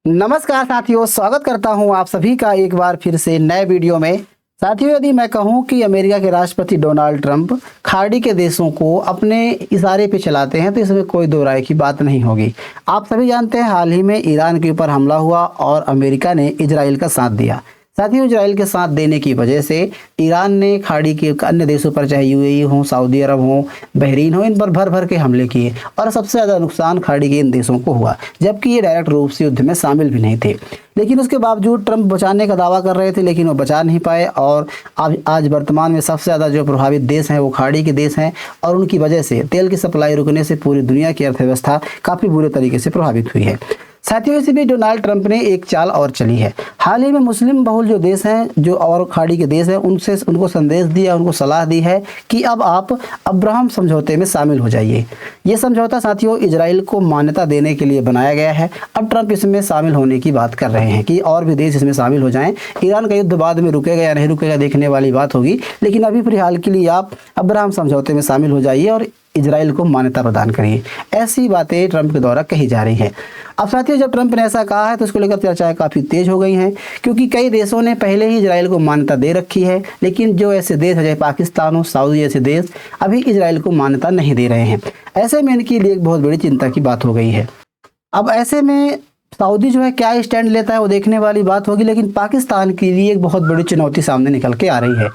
नमस्कार साथियों, स्वागत करता हूं आप सभी का एक बार फिर से नए वीडियो में। साथियों, यदि मैं कहूं कि अमेरिका के राष्ट्रपति डोनाल्ड ट्रंप खाड़ी के देशों को अपने इशारे पे चलाते हैं, तो इसमें कोई दो राय की बात नहीं होगी। आप सभी जानते हैं, हाल ही में ईरान के ऊपर हमला हुआ और अमेरिका ने इजराइल का साथ दिया। साथियों, इजराइल के साथ देने की वजह से ईरान ने खाड़ी के अन्य देशों पर, चाहे यूएई हो, सऊदी अरब हो, बहरीन हो, इन पर भर भर के हमले किए और सबसे ज़्यादा नुकसान खाड़ी के इन देशों को हुआ, जबकि ये डायरेक्ट रूप से युद्ध में शामिल भी नहीं थे। लेकिन उसके बावजूद ट्रंप बचाने का दावा कर रहे थे, लेकिन वो बचा नहीं पाए और आज वर्तमान में सबसे ज़्यादा जो प्रभावित देश हैं वो खाड़ी के देश हैं और उनकी वजह से तेल की सप्लाई रुकने से पूरी दुनिया की अर्थव्यवस्था काफ़ी बुरे तरीके से प्रभावित हुई है। साथियों, इसी बीच डोनाल्ड ट्रंप ने एक चाल और चली है। हाल ही में मुस्लिम बहुल जो देश हैं, जो और खाड़ी के देश हैं, उनको संदेश दिया, उनको सलाह दी है कि अब आप अब्राहम समझौते में शामिल हो जाइए। ये समझौता साथियों इजराइल को मान्यता देने के लिए बनाया गया है। अब ट्रंप इसमें शामिल होने की बात कर रहे हैं कि और भी देश इसमें शामिल हो जाएं। ईरान का युद्ध बाद में रुकेगा या नहीं रुकेगा देखने वाली बात होगी, लेकिन अभी फिलहाल के लिए आप अब्राहम समझौते में शामिल हो जाइए और इजराइल को मान्यता प्रदान करिए। ऐसी बातें ट्रंप के द्वारा कही जा रही हैं। अब साथियों, जब ट्रंप ने ऐसा कहा है तो इसको लेकर चर्चाएं काफ़ी तेज हो गई हैं, क्योंकि कई देशों ने पहले ही इजराइल को मान्यता दे रखी है, लेकिन जो ऐसे देश है, जैसे पाकिस्तान हो, सऊदी जैसे देश, अभी इजराइल को मान्यता नहीं दे रहे हैं। ऐसे में इनके लिए एक बहुत बड़ी चिंता की बात हो गई है। अब ऐसे में सऊदी जो है क्या स्टैंड लेता है वो देखने वाली बात होगी, लेकिन पाकिस्तान के लिए एक बहुत बड़ी चुनौती सामने निकल के आ रही है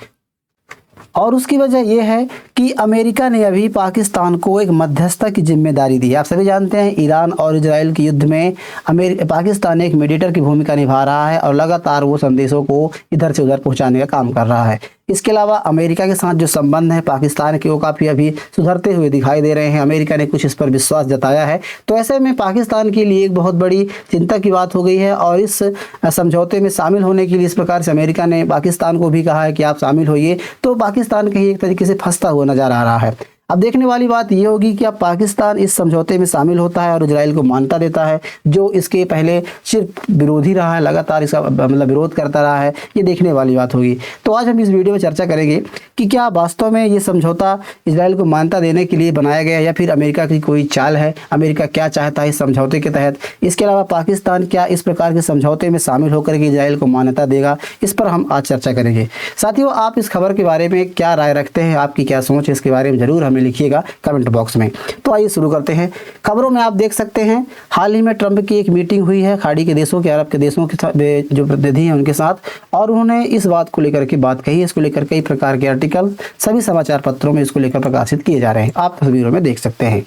और उसकी वजह यह है कि अमेरिका ने अभी पाकिस्तान को एक मध्यस्थता की जिम्मेदारी दी है। आप सभी जानते हैं, ईरान और इजराइल के युद्ध में पाकिस्तान एक मीडिएटर की भूमिका निभा रहा है और लगातार वो संदेशों को इधर से उधर पहुंचाने का काम कर रहा है। इसके अलावा अमेरिका के साथ जो संबंध है पाकिस्तान के, वो काफ़ी अभी सुधरते हुए दिखाई दे रहे हैं। अमेरिका ने कुछ इस पर विश्वास जताया है, तो ऐसे में पाकिस्तान के लिए एक बहुत बड़ी चिंता की बात हो गई है और इस समझौते में शामिल होने के लिए इस प्रकार से अमेरिका ने पाकिस्तान को भी कहा है कि आप शामिल होइए। तो पाकिस्तान कहीं एक तरीके से फंसता हुआ नजर आ रहा है। अब देखने वाली बात यह होगी कि अब पाकिस्तान इस समझौते में शामिल होता है और इजराइल को मान्यता देता है, जो इसके पहले सिर्फ विरोधी रहा है, लगातार इसका विरोध करता रहा है। ये देखने वाली बात होगी। तो आज हम इस वीडियो में चर्चा करेंगे कि क्या वास्तव में ये समझौता इजराइल को मान्यता देने के लिए बनाया गया है या फिर अमेरिका की कोई चाल है, अमेरिका क्या चाहता है इस समझौते के तहत। इसके अलावा पाकिस्तान क्या इस प्रकार के समझौते में शामिल होकर के इजराइल को मान्यता देगा, इस पर हम आज चर्चा करेंगे। साथियों, आप इस खबर के बारे में क्या राय रखते हैं, आपकी क्या सोच है इसके बारे में जरूर लिखिएगा कमेंट बॉक्स में। तो आइए शुरू करते हैं। खबरों में आप देख सकते हैं, हाल ही में ट्रंप की एक मीटिंग हुई है खाड़ी के देशों के, अरब के देशों के साथ, जो प्रतिनिधि हैं उनके साथ, और उन्होंने इस बात को लेकर के बात कही। इसको लेकर कई प्रकार के आर्टिकल सभी समाचार पत्रों में इसको लेकर प्रकाशित किए जा रहे हैं, आप तस्वीरों में देख सकते हैं।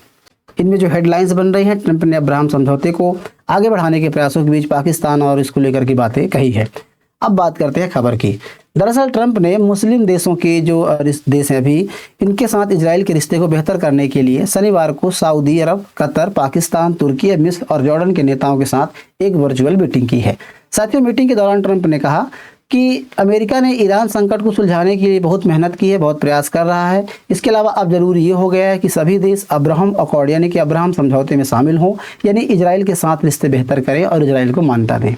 इनमें जो हेडलाइंस बन रही हैं, ट्रंप ने अब्राहम समझौते को आगे बढ़ाने के प्रयासों के बीच पाकिस्तान और इसको लेकर की बातें कही है। अब बात करते हैं खबर की। दरअसल ट्रंप ने मुस्लिम देशों के जो देश हैं अभी, इनके साथ इजराइल के रिश्ते को बेहतर करने के लिए शनिवार को सऊदी अरब, कतर, पाकिस्तान, तुर्की, मिस्र और जॉर्डन के नेताओं के साथ एक वर्चुअल मीटिंग की है। साथियों, मीटिंग के दौरान ट्रंप ने कहा कि अमेरिका ने ईरान संकट को सुलझाने के लिए बहुत मेहनत की है, बहुत प्रयास कर रहा है। इसके अलावा अब जरूरी ये हो गया है कि सभी देश अब्राहम अकॉर्ड यानी कि अब्राहम समझौते में शामिल हों, यानी इजराइल के साथ रिश्ते बेहतर करें और इजराइल को मान्यता दें।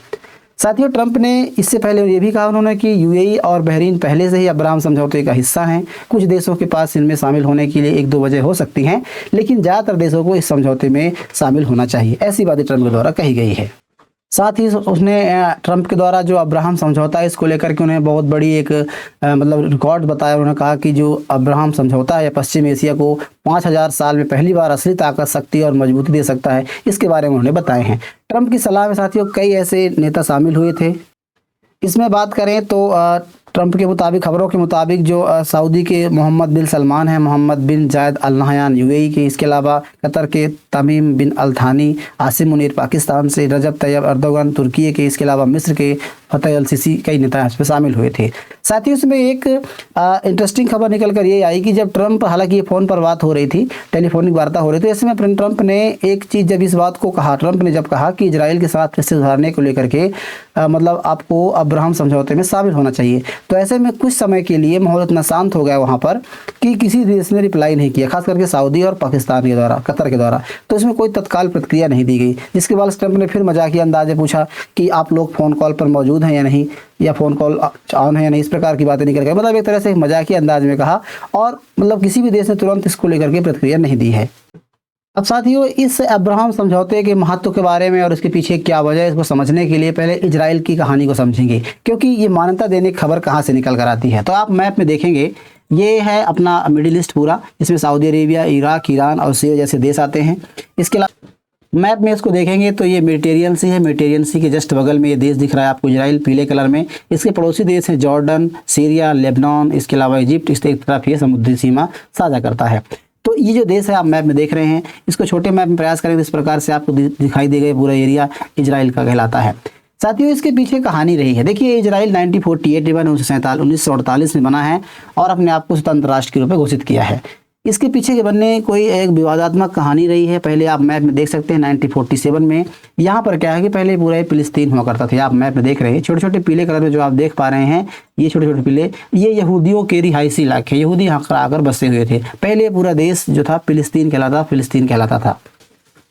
साथियों, ट्रंप ने इससे पहले ये भी कहा उन्होंने कि यूएई और बहरीन पहले से ही अब्राहम समझौते का हिस्सा हैं। कुछ देशों के पास इनमें शामिल होने के लिए एक दो वजह हो सकती हैं, लेकिन ज़्यादातर देशों को इस समझौते में शामिल होना चाहिए, ऐसी बातें ट्रंप के द्वारा कही गई है। साथ ही उसने ट्रंप के द्वारा जो अब्राहम समझौता है इसको लेकर के उन्हें बहुत बड़ी एक रिकॉर्ड बताया। उन्होंने कहा कि जो अब्राहम समझौता है पश्चिम एशिया को 5000 साल में पहली बार असली ताकत, शक्ति और मजबूती दे सकता है, इसके बारे में उन्होंने बताए हैं। ट्रंप की सलाह में साथियों कई ऐसे नेता शामिल हुए थे। इसमें बात करें तो ट्रंप के मुताबिक, खबरों के मुताबिक, जो सऊदी के मोहम्मद बिन सलमान हैं, मोहम्मद बिन जायद अल नहयान यूएई के, इसके अलावा कतर के तमीम बिन अल थानी, आसिम मुनीर पाकिस्तान से, रजब तैयब अर्दोगन तुर्की के, इसके अलावा मिस्र के फतेह अल सीसी, कई नेता इसमें शामिल हुए थे। साथ ही उसमें एक इंटरेस्टिंग खबर निकल कर ये आई कि जब ट्रंप, हालांकि ये फ़ोन पर बात हो रही थी, टेलीफोनिक वार्ता हो रही थी, इसमें ट्रंप ने एक चीज़ जब इस बात को कहा, ट्रंप ने जब कहा कि इजराइल के साथ रिश्ते सुधारने को लेकर के मतलब आपको अब्राहम समझौते में शामिल होना चाहिए, तो ऐसे में कुछ समय के लिए माहौल इतना शांत हो गया वहाँ पर कि किसी देश ने रिप्लाई नहीं किया, खास करके सऊदी और पाकिस्तान के द्वारा, कतर के द्वारा। तो इसमें कोई तत्काल प्रतिक्रिया नहीं दी गई, जिसके बाद ट्रंप ने फिर मजाकिया अंदाज में पूछा कि आप लोग फ़ोन कॉल पर मौजूद हैं या नहीं, या फ़ोन कॉल ऑन है या नहीं, इस प्रकार की बातें निकल गई। मतलब एक तरह से मजाकिया अंदाज में कहा और मतलब किसी भी देश ने तुरंत इसको लेकर के प्रतिक्रिया नहीं दी है। अब साथियों, इस अब्राहम समझौते के महत्व के बारे में और इसके पीछे क्या वजह है, इसको समझने के लिए पहले इजराइल की कहानी को समझेंगे, क्योंकि ये मान्यता देने की खबर कहाँ से निकल कर आती है। तो आप मैप में देखेंगे, ये है अपना मिडिल ईस्ट पूरा, इसमें सऊदी अरेबिया, इराक, ईरान और सीरिया जैसे देश आते हैं। इसके अलावा मैप में इसको देखेंगे तो ये मेडिटेरियन सी है, मेडिटेरियन सी के जस्ट बगल में ये देश दिख रहा है आपको, इजराइल पीले कलर में। इसके पड़ोसी देश हैं जॉर्डन, सीरिया, लेबनान, इसके अलावा इजिप्ट, इस तरफ ये समुद्री सीमा साझा करता है। तो ये जो देश है आप मैप में देख रहे हैं, इसको छोटे मैप में प्रयास करें तो इस प्रकार से आपको दिखाई देगा पूरा एरिया इजराइल का कहलाता है। साथियों, इसके पीछे कहानी रही है। देखिए, इजराइल 1948 में बना है और अपने आप को स्वतंत्र राष्ट्र के रूप में घोषित किया है। इसके पीछे के बनने कोई एक विवादात्मक कहानी रही है। पहले आप मैप में देख सकते हैं 1947 में यहाँ पर क्या है कि पहले पूरा फिलिस्तीन हुआ करता था। आप मैप में देख रहे हैं छोटे छोटे पीले कलर में जो आप देख पा रहे हैं, ये छोटे छोटे पीले, ये यहूदियों के रिहायशी इलाके, यहूदी यहाँ आकर बसे हुए थे। पहले पूरा देश जो था फिलिस्तीन कहलाता था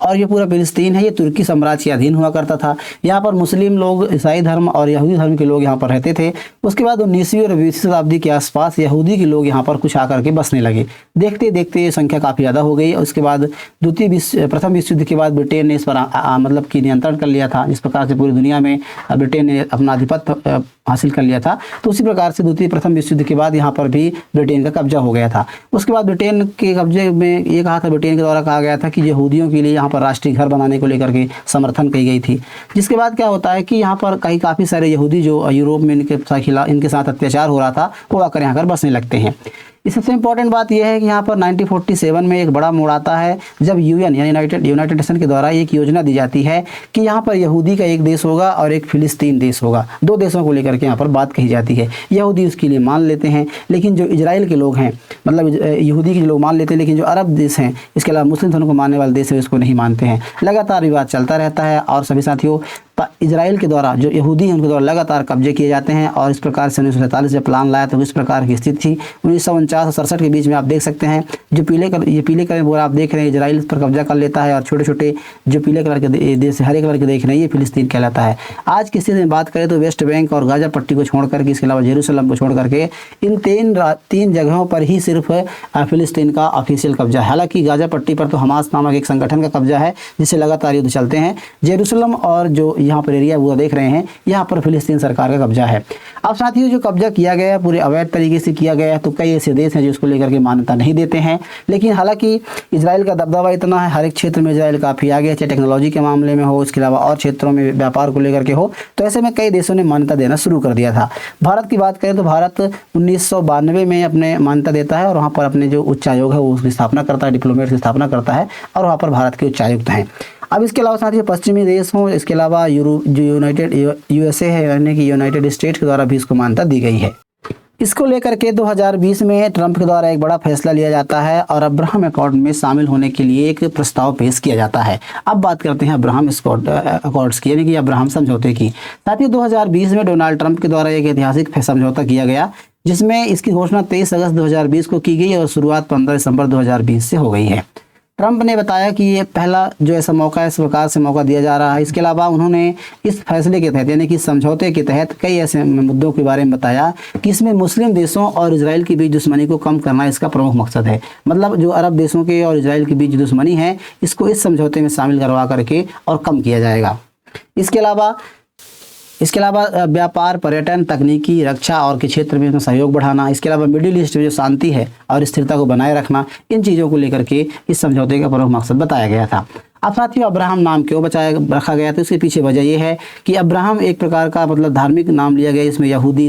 और ये पूरा फिलिस्तीन है, ये तुर्की साम्राज्य के अधीन हुआ करता था। यहाँ पर मुस्लिम लोग, ईसाई धर्म और यहूदी धर्म के लोग यहाँ पर रहते थे। उसके बाद 19वीं और 20वीं शताब्दी के आसपास यहूदी के लोग यहाँ पर कुछ आकर के बसने लगे। देखते देखते ये संख्या काफ़ी ज़्यादा हो गई। उसके बाद प्रथम विश्व युद्ध के बाद ब्रिटेन ने इस पर मतलब कि नियंत्रण कर लिया था। जिस प्रकार से पूरी दुनिया में ब्रिटेन ने अपना आधिपत्य हासिल कर लिया था, तो उसी प्रकार से प्रथम विश्व युद्ध के बाद यहाँ पर भी ब्रिटेन का कब्जा हो गया था। उसके बाद ब्रिटेन के कब्जे में ये कहा था, ब्रिटेन के द्वारा कहा गया था कि यहूदियों के लिए यहाँ पर राष्ट्रीय घर बनाने को लेकर के समर्थन की गई थी। जिसके बाद क्या होता है कि यहाँ पर काफ़ी सारे यहूदी जो यूरोप में इनके साथ अत्याचार हो रहा था, वो आकर यहाँ पर बसने लगते हैं। इस सबसे इम्पोर्टेंट बात यह है कि यहाँ पर 1947 में एक बड़ा मोड़ आता है, जब यूएन यानी यूनाइटेड नेशन के द्वारा एक योजना दी जाती है कि यहाँ पर यहूदी का एक देश होगा और एक फिलिस्तीन देश होगा। दो देशों को लेकर के यहाँ पर बात कही जाती है। यहूदी उसके लिए मान लेते हैं, लेकिन जो इजराइल के लोग हैं, मतलब यहूदी के लोग मान लेते हैं, लेकिन जो अरब देश हैं, इसके अलावा मुस्लिम धर्म को मानने वाले देश है, उसको नहीं मानते हैं। लगातार विवाद चलता रहता है और सभी साथियों, इजराइल के द्वारा जो यहूदी हैं उनके द्वारा लगातार कब्जे किए जाते हैं। और इस प्रकार से 1947 जब प्लान लाया तो इस प्रकार की स्थिति थी। 1949 और 67 के बीच में आप देख सकते हैं, जो ये पीले कलर बोरा आप देख रहे हैं, इजराइल इस पर कब्जा कर लेता है और छोटे छोटे जो पीले कलर के देश हरे कलर के देख रहे हैं, ये फिलिस्तीन कहलाता है। आज की स्थिति में बात करें तो वेस्ट बैंक और गाजा पट्टी को छोड़ करके, इसके अलावा जेरूसलम को छोड़ करके, इन तीन जगहों पर ही सिर्फ फिलिस्तीन का ऑफिशियल कब्जा है। हालांकि गाजा पट्टी पर तो हमास नामक एक संगठन का कब्जा है, जिससे लगातार युद्ध चलते हैं। जेरूसलम और जो यहाँ पर एरिया वो देख रहे हैं, यहाँ पर फिलिस्तीन सरकार का कब्जा है। अब साथियों, जो कब्जा किया गया है पूरे अवैध तरीके से किया गया है, तो कई ऐसे देश हैं जो इसको लेकर के मान्यता नहीं देते हैं। लेकिन हालांकि इजराइल का दबदबा इतना है, हर एक क्षेत्र में इजराइल काफ़ी आगे है, चाहे टेक्नोलॉजी के मामले में हो, इसके अलावा और क्षेत्रों में व्यापार को लेकर के हो, तो ऐसे में कई देशों ने मान्यता देना शुरू कर दिया था। भारत की बात करें तो भारत 1992 में अपने मान्यता देता है और वहाँ पर अपने जो उच्चायोग है वो उसकी स्थापना करता है, डिप्लोमेट की स्थापना करता है, और वहाँ पर भारत के उच्चायुक्त हैं। अब इसके अलावा साथियों, पश्चिमी देश हों, इसके अलावा यूरोप जो यूएसए है, यानी कि यूनाइटेड स्टेट्स के द्वारा भी इसको मान्यता दी गई है। इसको लेकर के 2020 में ट्रंप के द्वारा एक बड़ा फैसला लिया जाता है और अब्राहम अकॉर्ड में शामिल होने के लिए एक प्रस्ताव पेश किया जाता है। अब बात करते हैं अब्राहम अकॉर्ड्स की, यानी कि अब्राहम समझौते की। साथियों, 2020 में डोनाल्ड ट्रंप के द्वारा एक ऐतिहासिक समझौता किया गया, जिसमें इसकी घोषणा 23 अगस्त 2020 को की गई और शुरुआत 15 दिसंबर 2020 से हो गई है। ट्रंप ने बताया कि ये पहला जो ऐसा मौका है, इस प्रकार से मौका दिया जा रहा है। इसके अलावा उन्होंने इस फैसले के तहत, यानी कि समझौते के तहत, कई ऐसे मुद्दों के बारे में बताया कि इसमें मुस्लिम देशों और इजराइल के बीच दुश्मनी को कम करना इसका प्रमुख मकसद है। मतलब जो अरब देशों के और इजराइल के बीच दुश्मनी है, इसको इस समझौते में शामिल करवा करके और कम किया जाएगा। इसके अलावा व्यापार, पर्यटन, तकनीकी, रक्षा और के क्षेत्र में सहयोग बढ़ाना, इसके अलावा मिडिल ईस्ट में जो शांति है और स्थिरता को बनाए रखना, इन चीज़ों को लेकर के इस समझौते का प्रमुख मकसद बताया गया था। अब साथियों, अब्राहम नाम क्यों रखा गया? तो इसके पीछे वजह यह है कि अब्राहम एक प्रकार का मतलब धार्मिक नाम लिया गया, इसमें यहूदी,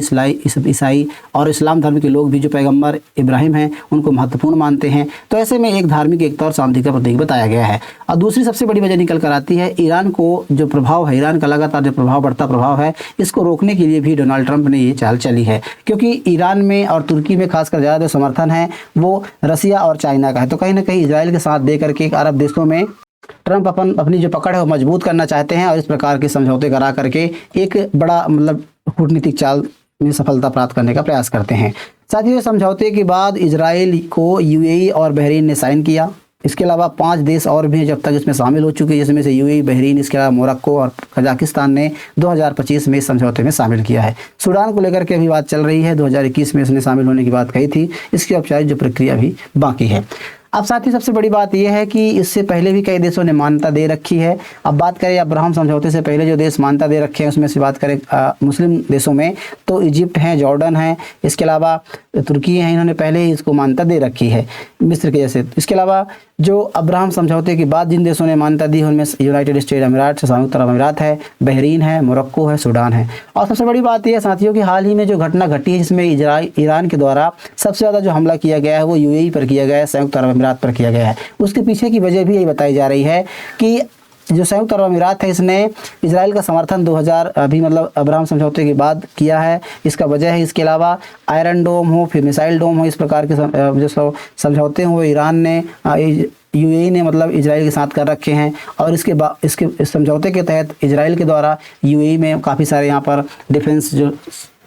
ईसाई और इस्लाम धर्म के लोग भी जो पैगंबर इब्राहिम हैं उनको महत्वपूर्ण मानते हैं। तो ऐसे में एक धार्मिक एकता और शांति का प्रतीक बताया गया है। और दूसरी सबसे बड़ी वजह निकल कर आती है ईरान को जो प्रभाव है, ईरान का लगातार जो बढ़ता प्रभाव है, इसको रोकने के लिए भी डोनाल्ड ट्रंप ने ये चाल चली है। क्योंकि ईरान में और तुर्की में खासकर ज़्यादा समर्थन है वो रसिया और चाइना का है। तो कहीं ना कहीं इजराइल के साथ दे करके अरब देशों में ट्रंप अपनी जो पकड़ है वो मजबूत करना चाहते हैं और इस प्रकार के समझौते करा करके एक बड़ा मतलब कूटनीतिक चाल में सफलता प्राप्त करने का प्रयास करते हैं। साथियों, समझौते के बाद इजराइल को यूएई और बहरीन ने साइन किया। इसके अलावा 5 देश और भी हैं जब तक इसमें शामिल हो चुके हैं, जिसमें से यूएई, बहरीन, इसके अलावा मोरक्को और कजाकिस्तान ने 2025 में इस समझौते में शामिल किया है। सूडान को लेकर के अभी बात चल रही है, 2021 में इसने शामिल होने की बात कही थी। इसकी औपचारिक जो प्रक्रिया भी बाकी है। अब साथ ही सबसे बड़ी बात यह है कि इससे पहले भी कई देशों ने मान्यता दे रखी है। अब बात करें अब्राहम समझौते से पहले जो देश मान्यता दे रखे हैं उसमें से बात करें मुस्लिम देशों में, तो इजिप्ट है, जॉर्डन है, इसके अलावा तुर्की है, इन्होंने पहले ही इसको मान्यता दे रखी है, मिस्र के जैसे। इसके अलावा जो अब्राहम समझौते के बाद जिन देशों ने मान्यता दी उनमें यूनाइटेड स्टेट अमीरात, संयुक्त अरब अमीरात है, बहरीन है, मोरक्को है, सूडान है। और सबसे बड़ी बात यह साथियों कि हाल ही में जो घटना घटी है जिसमें ईरान के द्वारा सबसे ज़्यादा जो हमला किया गया है वो यूएई पर किया गया है, संयुक्त अरब अमीरात पर किया गया है। उसके पीछे की वजह भी यही बताई जा रही है कि जो संयुक्त अरब अमीरात है इसने इजराइल का समर्थन 2000 अभी मतलब अब्राहम समझौते के बाद किया है, इसका वजह है। इसके अलावा आयरन डोम हो, फिर मिसाइल डोम हो, इस प्रकार के जो समझौते हैं वो ईरान ने यूएई ने मतलब इजराइल के साथ कर रखे हैं। और इसके इस समझौते के तहत इजराइल के द्वारा यूएई में काफ़ी सारे यहाँ पर डिफेंस जो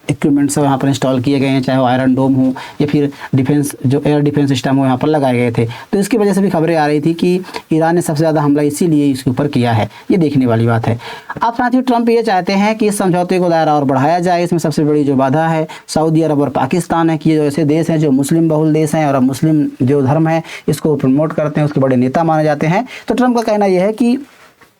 इक्विपमेंट्स यहाँ पर इंस्टॉल किए गए हैं, चाहे वो आयरन डोम हो या फिर डिफेंस जो एयर डिफेंस सिस्टम हो यहाँ पर लगाए गए थे। तो इसकी वजह से भी खबरें आ रही थी कि ईरान ने सबसे ज़्यादा हमला इसीलिए इसके ऊपर किया है। ये देखने वाली बात है। अब साथियों ट्रंप ये चाहते हैं कि इस समझौते को दायरा और बढ़ाया जाए। इसमें सबसे बड़ी जो बाधा है सऊदी अरब और पाकिस्तान है कि ये ऐसे देश हैं जो मुस्लिम बहुल देश हैं और अब मुस्लिम जो धर्म है इसको प्रमोट करते हैं, उसके बड़े नेता माने जाते हैं। तो ट्रंप का कहना यह है कि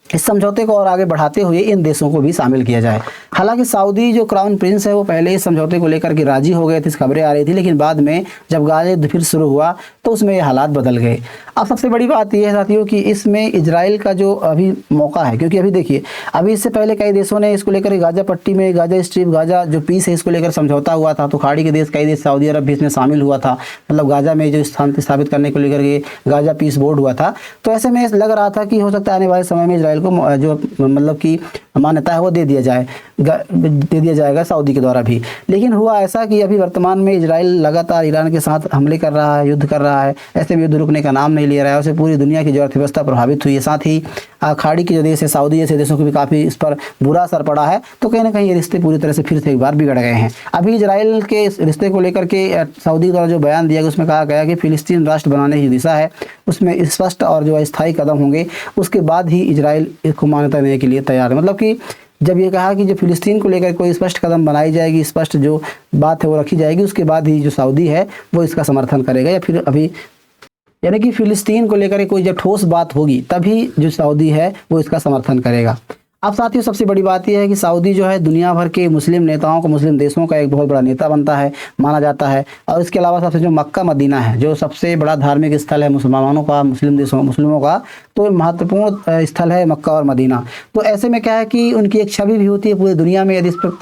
इस समझौते को और आगे बढ़ाते हुए इन देशों को भी शामिल किया जाए। हालांकि सऊदी जो क्राउन प्रिंस है वो पहले इस समझौते को लेकर के राजी हो गए थे, इस खबरें आ रही थी, लेकिन बाद में जब गाजा युद्ध फिर शुरू हुआ तो उसमें ये हालात बदल गए। अब सबसे बड़ी बात यह है साथियों कि इसमें इजराइल का जो अभी मौका है, क्योंकि अभी देखिए अभी इससे पहले कई देशों ने इसको लेकर गाजा पट्टी में गाजा स्ट्रिप, गाजा जो पीस है इसको लेकर समझौता हुआ था। तो खाड़ी के देश कई देश, सऊदी अरब भी इसमें शामिल हुआ था, मतलब गाजा में जो शांति स्थापित करने को लेकर के गाजा पीस बोर्ड हुआ था। तो ऐसे में लग रहा था कि हो सकता है आने वाले समय में इजराइल को जो मतलब कि मान्यता है वो दे दिया जाएगा सऊदी के द्वारा भी। लेकिन हुआ ऐसा कि अभी वर्तमान में इजराइल लगातार ईरान के साथ हमले कर रहा है, युद्ध कर रहा है, ऐसे में युद्ध रुकने का नाम नहीं ले रहा है। उससे पूरी दुनिया की जो अर्थव्यवस्था प्रभावित हुई है, साथ ही खाड़ी के जो देश है सऊदी जैसे देशों को भी काफ़ी इस पर बुरा असर पड़ा है। तो कहीं ना कहीं ये रिश्ते पूरी तरह से फिर से एक बार बिगड़ गए हैं। अभी इजराइल के इस रिश्ते को लेकर के सऊदी द्वारा जो बयान दिया गया उसमें कहा गया कि फिलिस्तीन राष्ट्र बनाने की दिशा है, उसमें स्पष्ट और जो अस्थायी कदम होंगे, उसके बाद ही इजराइल इसको मान्यता देने के लिए तैयार है। मतलब कि जब ये कहा कि जो फिलिस्तीन को लेकर कोई स्पष्ट कदम बनाई जाएगी, स्पष्ट जो बात है वो रखी जाएगी, उसके बाद ही जो सऊदी है वो इसका समर्थन करेगा। या फिर अभी यानी कि फिलिस्तीन को लेकर कोई जब ठोस बात होगी तभी जो सऊदी है वो इसका समर्थन करेगा। अब साथियों सबसे बड़ी बात यह है कि सऊदी जो है दुनिया भर के मुस्लिम नेताओं को, मुस्लिम देशों का एक बहुत बड़ा नेता बनता है, माना जाता है। और इसके अलावा सबसे जो मक्का मदीना है जो सबसे बड़ा धार्मिक स्थल है मुसलमानों का, मुस्लिमों का, तो महत्वपूर्ण स्थल है मक्का और मदीना। तो ऐसे में क्या है कि उनकी एक छवि भी होती है पूरी दुनिया में। यदि इस पर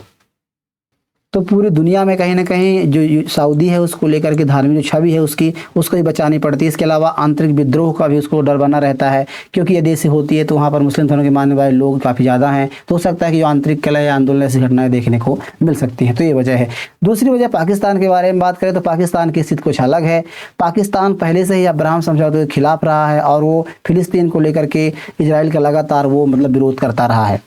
तो पूरी दुनिया में कहीं ना कहीं जो सऊदी है उसको लेकर के धार्मिक जो छवि है उसको ही बचानी पड़ती है। इसके अलावा आंतरिक विद्रोह का भी उसको डर बना रहता है, क्योंकि यदि ऐसी होती है तो वहाँ पर मुस्लिम धर्म के मानने वाले लोग काफ़ी ज़्यादा हैं, तो हो सकता है कि जो आंतरिक कलह या आंदोलन ऐसी घटनाएं देखने को मिल सकती हैं। तो ये वजह है। दूसरी वजह पाकिस्तान के बारे में बात करें तो पाकिस्तान की स्थिति कुछ अलग है। पाकिस्तान पहले से ही अब्राहम समझौते के खिलाफ रहा है और वो फिलिस्तीन को लेकर के इजराइल का लगातार वो मतलब विरोध करता रहा है।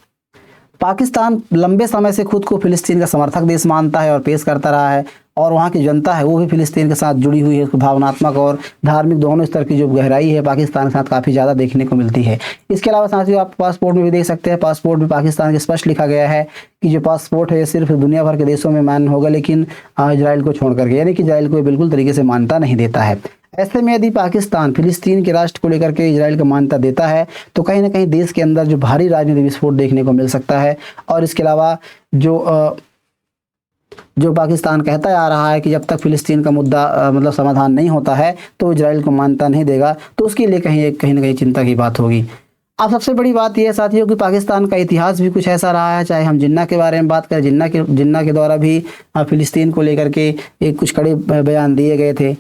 पाकिस्तान लंबे समय से खुद को फिलिस्तीन का समर्थक देश मानता है और पेश करता रहा है, और वहाँ की जनता है वो भी फिलिस्तीन के साथ जुड़ी हुई है। उसको भावनात्मक और धार्मिक दोनों स्तर की जो गहराई है पाकिस्तान के साथ काफ़ी ज़्यादा देखने को मिलती है। इसके अलावा साथियों आप पासपोर्ट में भी देख सकते हैं, पासपोर्ट में पाकिस्तान के स्पष्ट लिखा गया है कि जो पासपोर्ट है सिर्फ दुनिया भर के देशों में मान्य होगा, लेकिन इजराइल को छोड़ करके, यानी कि इजराइल को बिल्कुल तरीके से मान्यता नहीं देता है। ऐसे में यदि पाकिस्तान फिलिस्तीन के राष्ट्र को लेकर के इजराइल को मान्यता देता है तो कहीं ना कहीं देश के अंदर जो भारी राजनीतिक विस्फोट देखने को मिल सकता है। और इसके अलावा जो पाकिस्तान कहता आ रहा है कि जब तक फिलिस्तीन का मुद्दा मतलब समाधान नहीं होता है तो इजराइल को मान्यता नहीं देगा, तो उसके लिए कहीं ना कहीं चिंता की बात होगी। अब सबसे बड़ी बात यह है साथियों कि पाकिस्तान का इतिहास भी कुछ ऐसा रहा है। चाहे हम जिन्ना के बारे में बात करें, जिन्ना के द्वारा भी फिलिस्तीन को लेकर के एक कुछ कड़े बयान दिए गए थे,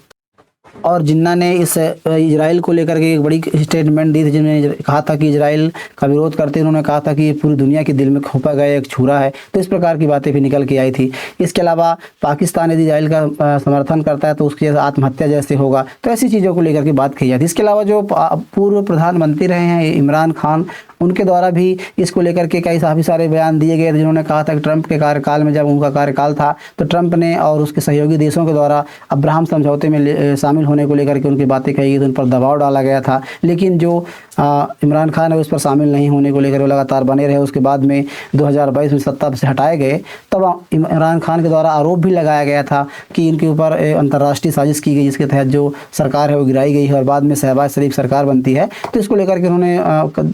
और जिन्ना ने इस इजराइल को लेकर के एक बड़ी स्टेटमेंट दी थी जिन्होंने कहा था कि इजराइल का विरोध करते उन्होंने कहा था कि ये पूरी दुनिया के दिल में खोपा गया एक छुरा है। तो इस प्रकार की बातें भी निकल के आई थी। इसके अलावा पाकिस्तान यदि इजराइल का समर्थन करता है तो उसकी आत्महत्या जैसे होगा, तो ऐसी चीज़ों को लेकर के बात कही जाती है। इसके अलावा जो पूर्व प्रधानमंत्री रहे हैं इमरान खान, उनके द्वारा भी इसको लेकर के काफ़ी सारे बयान दिए गए थे, जिन्होंने कहा था कि ट्रंप के कार्यकाल में जब उनका कार्यकाल था तो ट्रंप ने और उसके सहयोगी देशों के द्वारा अब्राहम समझौते में शामिल होने को लेकर के उनकी बातें कही गई, तो उन पर दबाव डाला गया था। लेकिन जो इमरान खान है उस पर शामिल नहीं होने को लेकर वो लगातार बने रहे। उसके बाद में 2022 में सत्ता से हटाए गए, तब इमरान खान के द्वारा आरोप भी लगाया गया था कि इनके ऊपर अंतर्राष्ट्रीय साजिश की गई, जिसके तहत जो सरकार है वो गिराई गई है और बाद में शहबाज शरीफ सरकार बनती है। तो इसको लेकर के उन्होंने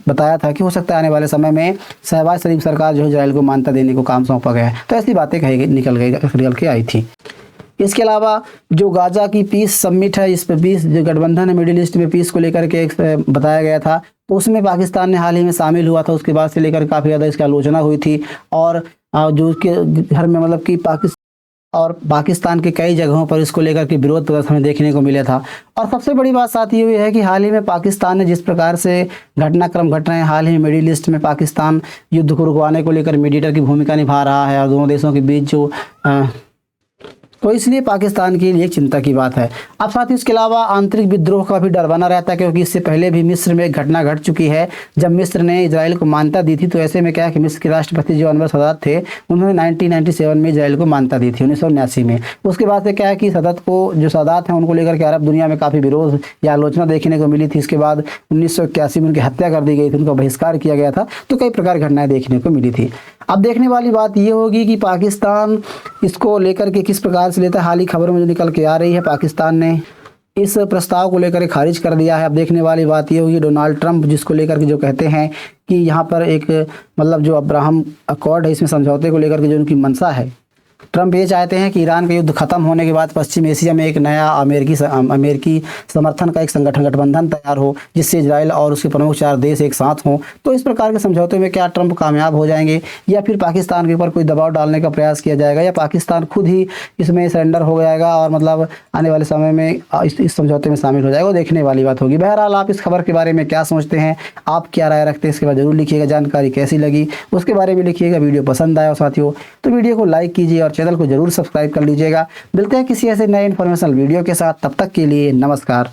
बताया था कि हो सकता है आने वाले समय में शहबाज शरीफ सरकार जो इजराइल को मान्यता देने को काम सौंपा गया है। तो ऐसी बातें निकल के आई थी। इसके अलावा जो गाजा की पीस समिट है, इस पर पीस जो गठबंधन है मिडिल ईस्ट में पीस को लेकर के एक बताया गया था, तो उसमें पाकिस्तान ने हाल ही में शामिल हुआ था। उसके बाद से लेकर काफ़ी ज़्यादा इसकी आलोचना हुई थी और जो उसके घर में मतलब कि पाकिस्तान के कई जगहों पर इसको लेकर के विरोध प्रदर्शन हमें देखने को मिला था। और सबसे बड़ी बात साथ ये हुई है कि हाल ही में पाकिस्तान ने जिस प्रकार से घटनाक्रम घट रहे हैं, हाल ही में मिडिल ईस्ट में पाकिस्तान युद्ध को रुकवाने को लेकर मीडिएटर की भूमिका निभा रहा है और दोनों देशों के बीच जो तो इसलिए पाकिस्तान के लिए एक चिंता की बात है। अब साथ ही इसके अलावा आंतरिक विद्रोह का भी डर बना रहता है, क्योंकि इससे पहले भी मिस्र में एक घटना घट चुकी है जब मिस्र ने इजराइल को मान्यता दी थी। तो ऐसे में क्या है कि मिस्र के राष्ट्रपति जो अनवर सदात थे, उन्होंने 1997 में इजराइल को मान्यता दी थी, 1979 में। उसके बाद से क्या है कि सदात हैं उनको लेकर के अरब दुनिया में काफ़ी विरोध या आलोचना देखने को मिली थी। इसके बाद 1981 में उनकी हत्या कर दी गई थी, उनका बहिष्कार किया गया था। तो कई प्रकार की घटनाएं देखने को मिली थी। अब देखने वाली बात ये होगी कि पाकिस्तान इसको लेकर के किस प्रकार से लेता है। हाल ही खबरों में जो निकल के आ रही है, पाकिस्तान ने इस प्रस्ताव को लेकर खारिज कर दिया है। अब देखने वाली बात ये होगी डोनाल्ड ट्रंप जिसको लेकर के जो कहते हैं कि यहाँ पर एक मतलब जो अब्राहम अकॉर्ड है, इसमें समझौते को लेकर के जो उनकी मंशा है, ट्रंप ये चाहते हैं कि ईरान का युद्ध खत्म होने के बाद पश्चिम एशिया में एक नया अमेरिकी समर्थन का एक संगठन गठबंधन तैयार हो, जिससे इजराइल और उसके प्रमुख 4 देश एक साथ हों। तो इस प्रकार के समझौते में क्या ट्रंप कामयाब हो जाएंगे या फिर पाकिस्तान के ऊपर कोई दबाव डालने का प्रयास किया जाएगा या पाकिस्तान खुद ही इसमें सरेंडर हो जाएगा और मतलब आने वाले समय में इस समझौते में शामिल हो जाएगा, वो देखने वाली बात होगी। बहरहाल आप इस खबर के बारे में क्या सोचते हैं, आप क्या राय रखते हैं, इसके बाद जरूर लिखिएगा। जानकारी कैसी लगी उसके बारे में लिखिएगा। वीडियो पसंद आया साथियों तो वीडियो को लाइक कीजिए और चैनल को जरूर सब्सक्राइब कर लीजिएगा। मिलते हैं किसी ऐसे नए इन्फॉर्मेशनल वीडियो के साथ, तब तक के लिए नमस्कार।